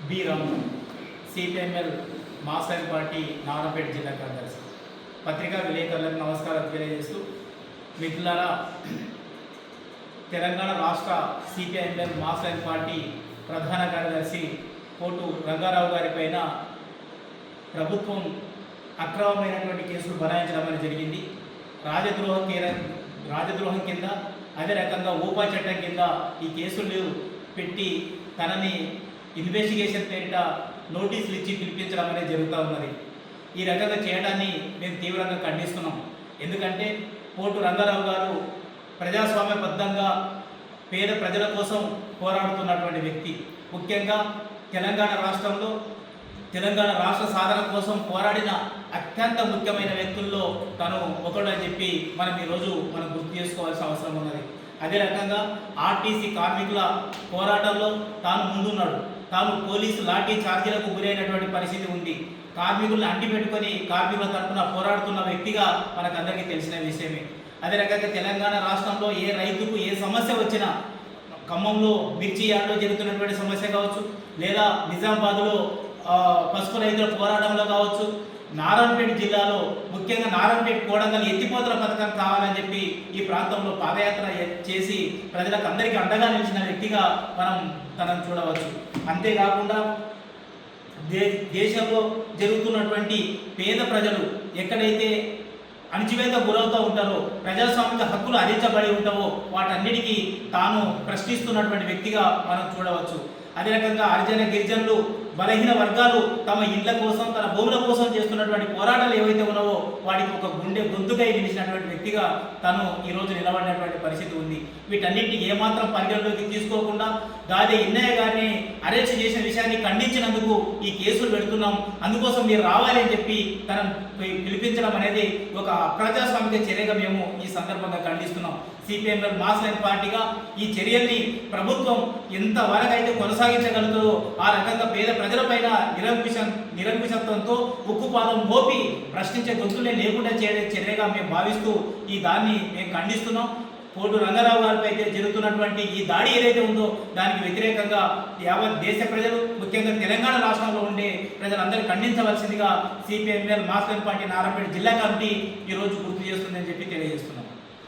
B రాము, CPML master party Narayanpet జిల్లా కార్యదర్శి. పత్రికా విలేకరులకు నమస్కారం తెలియజేస్తూ, మిత్రులారా, తెలంగాణ రాష్ట్ర సిపిఎంఎల్ మాస్టర్ పార్టీ ప్రధాన కార్యదర్శి కోటు రంగారావు గారి పైన ప్రభుత్వం అక్రమమైనటువంటి కేసులు బనాయించడం అనేది జరిగింది. రాజద్రోహం కింద, అదే రకంగా ఊపా చట్టం కింద ఈ కేసులు పెట్టి తనని ఇన్వెస్టిగేషన్ పేరిట నోటీసులు ఇచ్చి పిలిపించడం అనేది జరుగుతూ ఉన్నది. ఈ రకంగా చేయడాన్ని మేము తీవ్రంగా ఖండిస్తున్నాం. ఎందుకంటే కోటు రంగారావు గారు ప్రజాస్వామ్యబద్ధంగా పేద ప్రజల కోసం పోరాడుతున్నటువంటి వ్యక్తి. ముఖ్యంగా తెలంగాణ రాష్ట్రంలో తెలంగాణ రాష్ట్ర సాధన కోసం పోరాడిన అత్యంత ముఖ్యమైన వ్యక్తుల్లో తను ఒకడు అని చెప్పి ఈరోజు మనం గుర్తు చేసుకోవాల్సిన అవసరం ఉన్నది. అదే రకంగా ఆర్టీసీ కార్మికుల పోరాటంలో తాను ముందున్నాడు. తాను పోలీసు లాఠీ ఛార్జీలకు గురైనటువంటి పరిస్థితి ఉంది. కార్మికులను అంటిపెట్టుకొని కార్మికుల తరఫున పోరాడుతున్న వ్యక్తిగా మనకందరికీ తెలిసిన విషయమే. అదే రకంగా తెలంగాణ రాష్ట్రంలో ఏ రైతుకు ఏ సమస్య వచ్చినా, ఖమ్మంలో మిర్చి యార్డ్లో జరుగుతున్నటువంటి సమస్య కావచ్చు, లేదా నిజామాబాద్లో పసుపు రైతుల పోరాటంలో కావచ్చు, నారాయణపేట జిల్లాలో ముఖ్యంగా నారాయణపేట కోడంగల్ ఎత్తిపోతల పథకం కావాలని చెప్పి ఈ ప్రాంతంలో పాదయాత్ర చేసి ప్రజలకు అందరికీ అండగా నిలిచిన వ్యక్తిగా మనం తనను చూడవచ్చు. అంతేకాకుండా దేశంలో జరుగుతున్నటువంటి పేద ప్రజలు ఎక్కడైతే అణచివేత గురవుతూ ఉంటారో, ప్రజాస్వామిక హక్కులు హరించబడి ఉంటావో వాటన్నిటికీ తాను ప్రశ్నిస్తున్నటువంటి వ్యక్తిగా మనం చూడవచ్చు. అదే రకంగా హరిజన గిరిజనులు, బలహీన వర్గాలు తమ ఇళ్ల కోసం, తన భూముల కోసం చేస్తున్నటువంటి పోరాటాలు ఏవైతే ఉన్నావో వాటికి ఒక గొంతుకై నిలిచినటువంటి వ్యక్తిగా తను ఈరోజు నిలబడినటువంటి పరిస్థితి ఉంది. వీటన్నింటినీ ఏమాత్రం పరిగణలోకి తీసుకోకుండా గాదే ఇన్నయ్య గారిని అరెస్ట్ చేసిన విషయాన్ని ఖండించినందుకు ఈ కేసులు పెడుతున్నాం, అందుకోసం మీరు రావాలి అని చెప్పి తనను పిలిపించడం అనేది ఒక అప్రజాస్వామిక చర్యగా మేము ఈ సందర్భంగా ఖండిస్తున్నాం. సిపిఎంఎల్ మాస్టర్ పార్టీగా ఈ చర్యల్ని ప్రభుత్వం ఎంతవరకు అయితే కొనసాగించగలుగుతుందో ఆ రకంగా పేద ప్రజలపైన నిరంకుశత్వంతో ఉక్కుపాదం మోపి ప్రశ్నించే గొంతులే లేకుండా చేయడే చర్యగా మేము భావిస్తూ ఈ దాన్ని మేము ఖండిస్తున్నాం. కోటు రంగారావు గారిపై అయితే జరుగుతున్నటువంటి ఈ దాడి ఏదైతే ఉందో దానికి వ్యతిరేకంగా యావత్ దేశ ప్రజలు, ముఖ్యంగా తెలంగాణ రాష్ట్రంలో ఉండే ప్రజలందరూ ఖండించవలసిందిగా సిపిఎంఎల్ మాస్టర్ పార్టీ నారాయణపేట జిల్లా కమిటీ ఈరోజు గుర్తు చేస్తుందని చెప్పి తెలియజేస్తున్నాం.